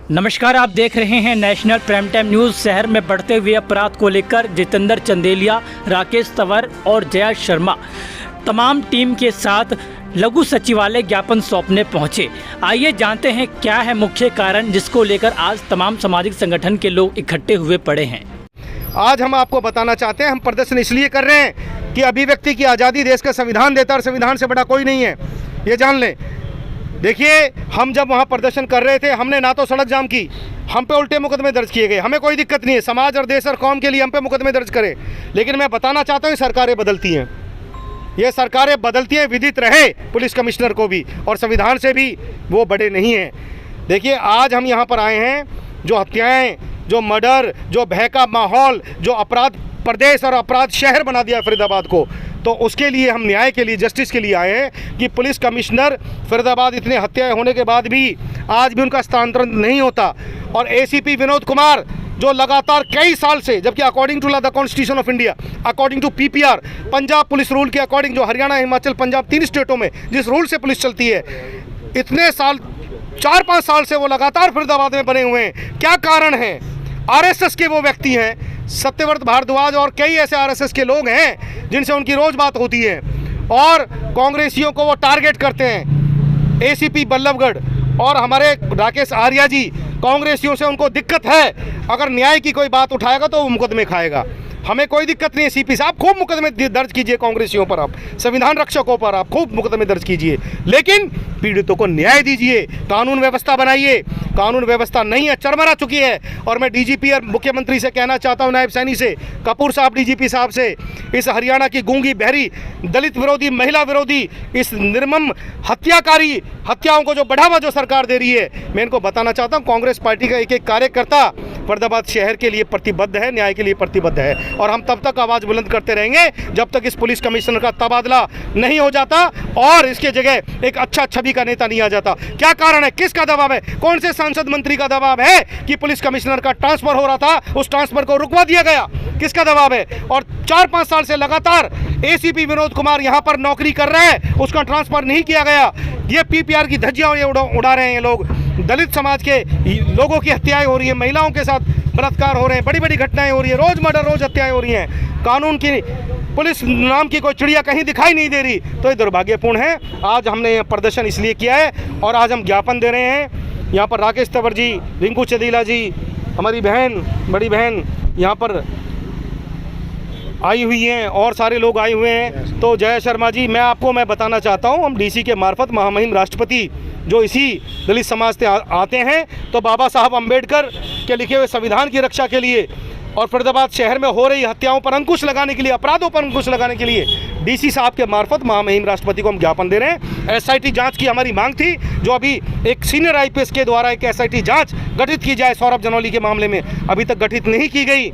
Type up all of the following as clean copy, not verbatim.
नमस्कार, आप देख रहे हैं नेशनल प्राइम टाइम न्यूज़। शहर में बढ़ते हुए अपराध को लेकर जितेंद्र चंदेलिया, राकेश तंवर और जया शर्मा तमाम टीम के साथ लघु सचिवालय ज्ञापन सौंपने पहुंचे। आइए जानते हैं क्या है मुख्य कारण जिसको लेकर आज तमाम सामाजिक संगठन के लोग इकट्ठे हुए पड़े हैं। आज हम आपको बताना चाहते हैं, हम प्रदर्शन इसलिए कर रहे हैं कि अभिव्यक्ति की आज़ादी देश का संविधान देता है और संविधान से बड़ा कोई नहीं है, ये जान लें। देखिए, हम जब वहाँ प्रदर्शन कर रहे थे, हमने ना तो सड़क जाम की, हम पे उल्टे मुकदमे दर्ज किए गए। हमें कोई दिक्कत नहीं है, समाज और देश और कौम के लिए हम पे मुकदमे दर्ज करें, लेकिन मैं बताना चाहता हूँ सरकारें बदलती हैं, ये सरकारें बदलती हैं, विदित रहे पुलिस कमिश्नर को भी, और संविधान से भी वो बड़े नहीं हैं। देखिए, आज हम यहाँ पर आए हैं, जो हत्याएँ, जो मर्डर, जो भय का माहौल, जो अपराध प्रदेश और अपराध शहर बना दिया फरीदाबाद को, तो उसके लिए हम न्याय के लिए, जस्टिस के लिए आए हैं कि पुलिस कमिश्नर फरीदाबाद इतने हत्याएं होने के बाद भी आज भी उनका स्थानांतरण नहीं होता। और एसीपी विनोद कुमार जो लगातार कई साल से, जबकि according to the constitution of India, according to PPR, Punjab police rule के अकॉर्डिंग, जो हरियाणा, हिमाचल, पंजाब 3 स्टेटों में जिस रूल से पुलिस चलती है, इतने साल 4-5 साल से वो लगातार फरीदाबाद में बने हुए हैं। क्या कारण है? आरएसएस के वो व्यक्ति हैं, सत्यव्रत भारद्वाज और कई ऐसे आरएसएस के लोग हैं जिनसे उनकी रोज़ बात होती है, और कांग्रेसियों को वो टारगेट करते हैं। एसीपी बल्लभगढ़ और हमारे राकेश आर्या जी, कांग्रेसियों से उनको दिक्कत है, अगर न्याय की कोई बात उठाएगा तो वो मुकदमे खाएगा। हमें कोई दिक्कत नहीं है, सीपी साहब खूब मुकदमे दर्ज कीजिए कांग्रेसियों पर, आप संविधान रक्षकों पर आप खूब मुकदमे दर्ज कीजिए, लेकिन पीड़ितों को न्याय दीजिए, कानून व्यवस्था बनाइए। कानून व्यवस्था नहीं है, चरमरा चुकी है। और मैं डीजीपी और मुख्यमंत्री से कहना चाहता हूं, नायब सैनी से, कपूर साहब, डीजीपी साहब से, इस हरियाणा की गूंगी बहरी, दलित विरोधी, महिला विरोधी, इस निर्मम हत्याकारी हत्याओं को जो बढ़ावा जो सरकार दे रही है, मैं इनको बताना चाहता हूँ, कांग्रेस पार्टी का एक एक कार्यकर्ता फरीदाबाद शहर के लिए प्रतिबद्ध है, न्याय के लिए प्रतिबद्ध है, और हम तब तक आवाज़ बुलंद करते रहेंगे जब तक इस पुलिस कमिश्नर का तबादला नहीं हो जाता और इसके जगह एक अच्छा छवि का नेता नहीं आ जाता। क्या कारण है? किसका दबाव है? कौन से सांसद मंत्री का दबाव है कि पुलिस कमिश्नर का ट्रांसफर हो रहा था, उस ट्रांसफर को रुकवा दिया गया? किसका दबाव है? और 4-5 साल से लगातार एसीपी विनोद कुमार यहाँ पर नौकरी कर रहे हैं, उसका ट्रांसफर नहीं किया गया। ये पीपीआर की धज्जियां उड़ा रहे हैं ये लोग। दलित समाज के लोगों की हत्याएं हो रही है, महिलाओं के साथ बलात्कार हो रहे हैं, बड़ी बड़ी घटनाएं हो रही है, रोज मर्डर, रोज हत्याएं हो रही हैं। कानून की, पुलिस नाम की कोई चिड़िया कहीं दिखाई नहीं दे रही, तो ये दुर्भाग्यपूर्ण है। आज हमने यह प्रदर्शन इसलिए किया है और आज हम ज्ञापन दे रहे हैं। यहाँ पर राकेश तंवर जी, रिंकू चंदेलिया जी, हमारी बहन, बड़ी बहन यहाँ पर आई हुई हैं, और सारे लोग आए हुए हैं। तो जया शर्मा जी, मैं बताना चाहता हूँ, हम डीसी के मार्फत महामहिम राष्ट्रपति जो इसी दलित समाज से आते हैं, तो बाबा साहब अम्बेडकर के लिखे हुए संविधान की रक्षा के लिए और फरीदाबाद शहर में हो रही हत्याओं पर अंकुश लगाने के लिए, अपराधों पर अंकुश लगाने के लिए डीसी साहब के मार्फत महामहिम राष्ट्रपति को हम ज्ञापन दे रहे हैं। एसआईटी जांच की हमारी मांग थी, जो अभी एक सीनियर आईपीएस के द्वारा एक एसआईटी जांच गठित की जाए सौरभ जनौली के मामले में, अभी तक गठित नहीं की गई,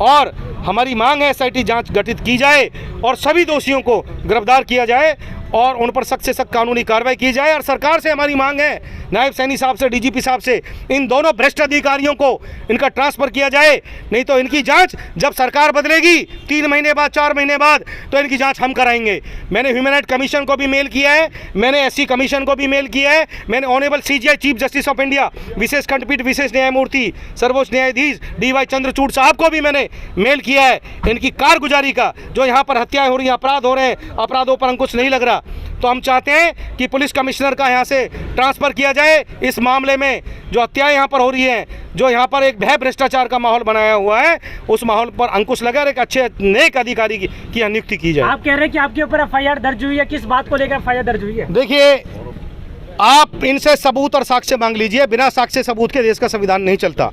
और हमारी मांग है एसआईटी जांच गठित की जाए और सभी दोषियों को गिरफ्तार किया जाए और उन पर सख्त से सख्त कानूनी कार्रवाई की जाए। और सरकार से हमारी मांग है, नायब सैनी साहब से, डीजीपी साहब से, इन दोनों भ्रष्ट अधिकारियों को इनका ट्रांसफ़र किया जाए, नहीं तो इनकी जांच जब सरकार बदलेगी 3 महीने बाद, 4 महीने बाद, तो इनकी जांच हम कराएंगे। मैंने ह्यूमन राइट कमीशन को भी मेल किया है, मैंने एससी कमीशन को भी मेल किया है, मैंने honourable CJI chief justice of India, विशेष खंडपीठ विशेष न्यायमूर्ति सर्वोच्च न्यायाधीश DY चंद्रचूड़ साहब को भी मैंने मेल किया है। इनकी कारगुजारी का, जो यहाँ पर हत्याएं हो रही हैं, अपराध हो रहे हैं, अपराधों पर अंकुश नहीं लग रहा, तो हम चाहते हैं कि पुलिस कमिश्नर का यहाँ से ट्रांसफ़र किया जाए। इस मामले में जो हत्याएं यहाँ पर हो रही हैं, जो यहाँ पर एक भय भ्रष्टाचार का माहौल बनाया हुआ है, उस माहौल पर अंकुश लगा और एक अच्छे नेक अधिकारी की नियुक्ति की जाए। आप कह रहे हैं कि आपके ऊपर एफआईआर दर्ज हुई है, किस बात को लेकर एफआईआर दर्ज हुई है? देखिए, आप इनसे सबूत और साक्ष्य मांग लीजिए, बिना साक्ष्य सबूत के देश का संविधान नहीं चलता।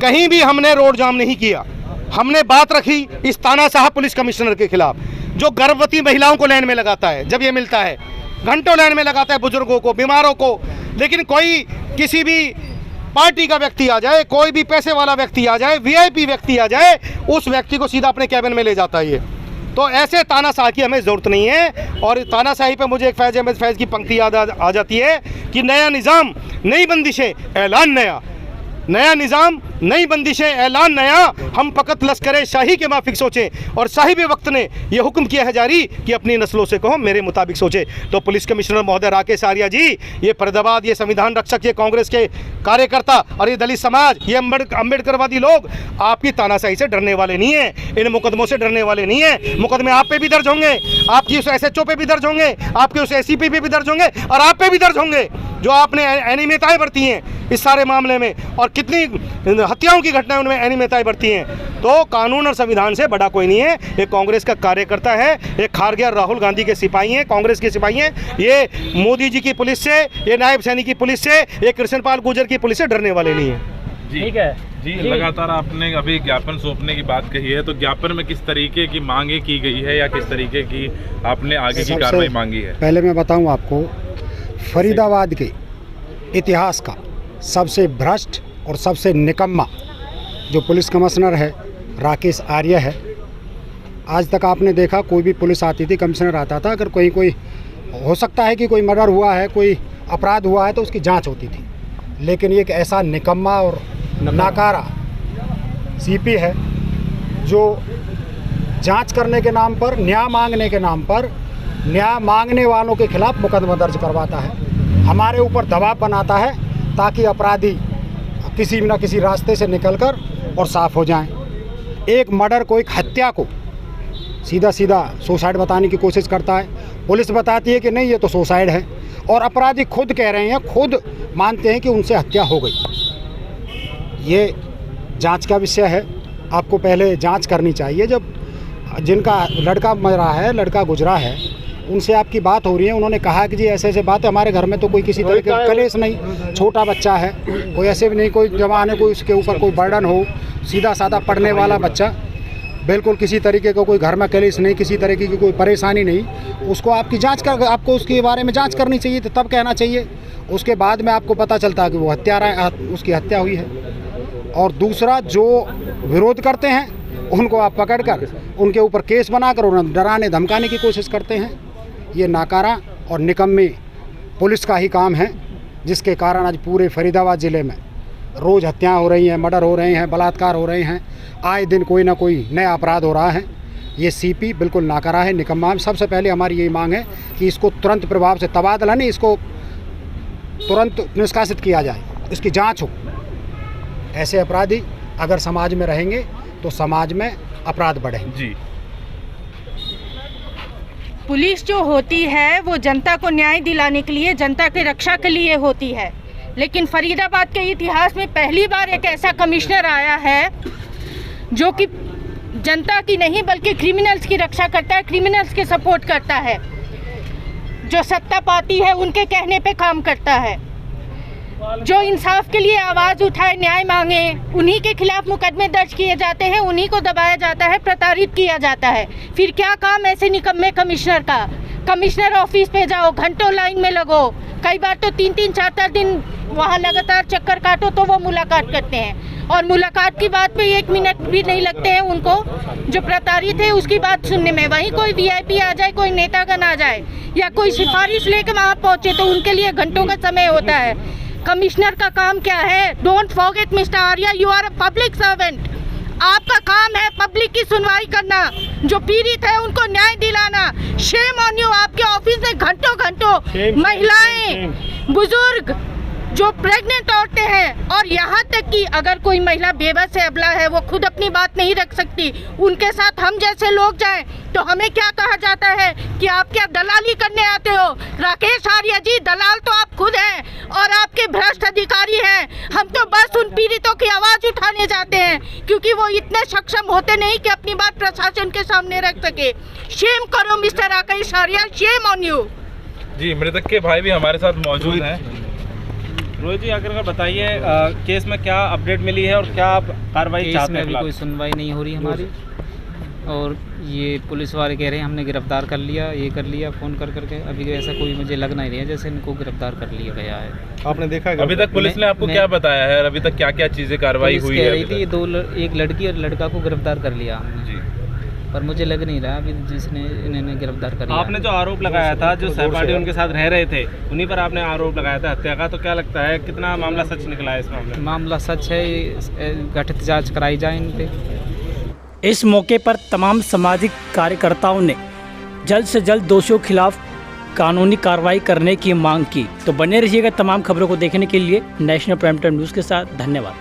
कहीं भी हमने रोड जाम नहीं किया, हमने बात रखी इस तानाशाह पुलिस कमिश्नर के खिलाफ, जो गर्भवती महिलाओं को लाइन में लगाता है, जब ये मिलता है घंटों लाइन में लगाता है, बुजुर्गों को, बीमारों को, लेकिन कोई किसी भी पार्टी का व्यक्ति आ जाए, कोई भी पैसे वाला व्यक्ति आ जाए, वीआईपी व्यक्ति आ जाए, उस व्यक्ति को सीधा अपने कैबिन में ले जाता है ये। तो ऐसे तानाशाह की हमें ज़रूरत नहीं है। और तानाशाही पे मुझे एक फैज़ अहमद फैज़ की पंक्ति याद आ जाती है कि नया निज़ाम, नई बंदिशें, ऐलान नया। नया निज़ाम, नई बंदिशें, ऐलान नया, हम फ़कत लश्कर शाही के माफिक सोचें। और साहिब वक्त ने यह हुक्म किया है जारी कि अपनी नस्लों से कहो मेरे मुताबिक सोचे। तो पुलिस कमिश्नर महोदय राकेश आर्या जी, ये फरीदाबाद, ये संविधान रक्षक, ये कांग्रेस के कार्यकर्ता और ये दलित समाज, ये अम्बेडकरवादी लोग आपकी तानाशाही से डरने वाले नहीं हैं, इन मुकदमों से डरने वाले नहीं हैं। मुकदमे आप पे भी दर्ज होंगे, आपकी उस SHO पे भी दर्ज होंगे, आपके उस SCP पे भी दर्ज होंगे और आप पे भी दर्ज होंगे, जो आपने अनियमितताएं बरती हैं इस सारे मामले में, और कितनी हत्याओं की घटनाएं उनमें अनियमितताएं बरती हैं। तो कानून और संविधान से बड़ा कोई नहीं है। ये कांग्रेस का कार्यकर्ता है, ये खारगे और राहुल गांधी के सिपाही हैं, कांग्रेस के सिपाही हैं। ये मोदी जी की पुलिस से, ये नायब सैनी की पुलिस से, ये कृष्णपाल गुर्जर की पुलिस से डरने वाले नहीं है। ठीक है जी, लगातार आपने अभी ज्ञापन सौंपने की बात कही है, तो ज्ञापन में किस तरीके की मांगे की गई है या किस तरीके की आपने आगे की कार्रवाई मांगी है? पहले मैं बताऊं आपको, फरीदाबाद के इतिहास का सबसे भ्रष्ट और सबसे निकम्मा जो पुलिस कमिश्नर है राकेश आर्य है। आज तक आपने देखा कोई भी पुलिस आती थी, कमिश्नर आता था, अगर कोई हो सकता है कि कोई मर्डर हुआ है, कोई अपराध हुआ है तो उसकी जांच होती थी। लेकिन ये एक ऐसा निकम्मा और नाकारा CP है जो जांच करने के नाम पर, न्याय मांगने के नाम पर, न्याय मांगने वालों के खिलाफ मुकदमा दर्ज करवाता है, हमारे ऊपर दबाव बनाता है ताकि अपराधी किसी न किसी रास्ते से निकलकर और साफ हो जाएं। एक मर्डर को, एक हत्या को सीधा सीधा सुसाइड बताने की कोशिश करता है, पुलिस बताती है कि नहीं ये तो सुसाइड है, और अपराधी खुद कह रहे हैं, खुद मानते हैं कि उनसे हत्या हो गई। ये जांच का विषय है, आपको पहले जांच करनी चाहिए। जब जिनका लड़का मरा है, लड़का गुजरा है, उनसे आपकी बात हो रही है, उन्होंने कहा कि जी ऐसे ऐसे बात है, हमारे घर में तो कोई किसी तरह का कलेश नहीं, छोटा बच्चा है, कोई ऐसे भी नहीं, कोई जवान है, कोई उसके ऊपर कोई बर्डन हो, सीधा साधा पढ़ने वाला बच्चा, बिल्कुल किसी तरीके का कोई घर में कलेश नहीं, किसी तरीके की कोई परेशानी नहीं, उसको आपकी जांच कर, आपको उसके बारे में जांच करनी चाहिए, तो तब कहना चाहिए। उसके बाद में आपको पता चलता है कि वो हत्यारा, उसकी हत्या हुई है। और दूसरा, जो विरोध करते हैं उनको आप पकड़कर उनके ऊपर केस बनाकर उन्हें डराने धमकाने की कोशिश करते हैं। ये नाकारा और निकम्मे पुलिस का ही काम है, जिसके कारण आज पूरे फरीदाबाद ज़िले में रोज़ हत्याएं हो रही हैं, मर्डर हो रहे हैं, बलात्कार हो रहे हैं, आए दिन कोई ना कोई नया अपराध हो रहा है। ये CP बिल्कुल नाकारा है, निकम्मा है। सबसे पहले हमारी यही मांग है कि इसको तुरंत प्रभाव से, तबादला नहीं, इसको तुरंत निष्कासित किया जाए, इसकी जाँच हो। ऐसे अपराधी अगर समाज में रहेंगे तो समाज में अपराध बढ़ेंगे। जी, पुलिस जो होती है वो जनता को न्याय दिलाने के लिए, जनता की रक्षा के लिए होती है, लेकिन फरीदाबाद के इतिहास में पहली बार एक ऐसा कमिश्नर आया है जो कि जनता की नहीं बल्कि क्रिमिनल्स की रक्षा करता है, क्रिमिनल्स के सपोर्ट करता है, जो सत्ता पाती है उनके कहने पे काम करता है, जो इंसाफ के लिए आवाज़ उठाए, न्याय मांगे, उन्हीं के खिलाफ मुकदमे दर्ज किए जाते हैं, उन्हीं को दबाया जाता है, प्रताड़ित किया जाता है। फिर क्या काम ऐसे निकम्मे कमिश्नर का? कमिश्नर ऑफिस पे जाओ, घंटों लाइन में लगो, कई बार तो 3-3, 4-4 दिन वहाँ लगातार चक्कर काटो तो वो मुलाकात करते हैं, और मुलाकात की बात पे 1 मिनट भी नहीं लगते हैं उनको, जो प्रताड़ित है उसकी बात सुनने में। वहीं कोई VIP आ जाए, कोई नेतागण आ जाए या कोई सिफारिश लेके वहाँ पहुँचे तो उनके लिए घंटों का समय होता है। कमिश्नर का काम क्या है? Don't forget mister Arya, you are a public servant. आपका काम है पब्लिक की सुनवाई करना, जो पीड़ित है उनको न्याय दिलाना। शेम ऑन यू, आपके ऑफिस में घंटों घंटों महिलाएं, बुजुर्ग, जो प्रेग्नेंट औरतें हैं, और यहाँ तक कि अगर कोई महिला बेबस है, अबला है, वो खुद अपनी बात नहीं रख सकती, उनके साथ हम जैसे लोग जाएं तो हमें क्या कहा जाता है कि आप क्या दलाली करने आते हो? राकेश आर्या जी, दलाल तो आप खुद हैं और आपके भ्रष्ट अधिकारी हैं। हम तो बस उन पीड़ितों की आवाज़ उठाने जाते हैं, क्योंकि वो इतने सक्षम होते नहीं कि अपनी बात प्रशासन के सामने रख सके। शेम करो mister Rakesh Arya, shame on you. जी, मृतक के भाई भी हमारे साथ मौजूद हैं। रोहित जी, आकर बताइए केस में क्या अपडेट मिली है और क्या आप कार्रवाई चाहते हैं? अभी कोई सुनवाई नहीं हो रही हमारी, और ये पुलिस वाले कह रहे हैं हमने गिरफ्तार कर लिया, ये कर लिया, फ़ोन कर करके। अभी ऐसा कोई मुझे लग नहीं रहा है जैसे इनको गिरफ्तार कर लिया गया है। आपने देखा है अभी तक पुलिस ने आपको क्या बताया है? अभी तक क्या क्या चीज़ें कार्रवाई हुई है? कह रही थी एक लड़की और लड़का को गिरफ्तार कर लिया हमने। जी, पर मुझे लग नहीं रहा अभी जिसने इन्होंने गिरफ्तार कर लिया। आपने जो आरोप लगाया था, जो सहपाठी उनके साथ रह रहे थे, उन्हीं पर आपने आरोप लगाया था हत्या का, तो क्या लगता है कितना मामला सच निकला है इस मामले में? मामला सच है, गठित जांच कराई जाए इन पे। इस मौके पर तमाम सामाजिक कार्यकर्ताओं ने जल्द से जल्द दोषियों के खिलाफ कानूनी कार्रवाई करने की मांग की। तो बने रहिएगा तमाम खबरों को देखने के लिए नेशनल प्राइम टाइम न्यूज़ के साथ। धन्यवाद।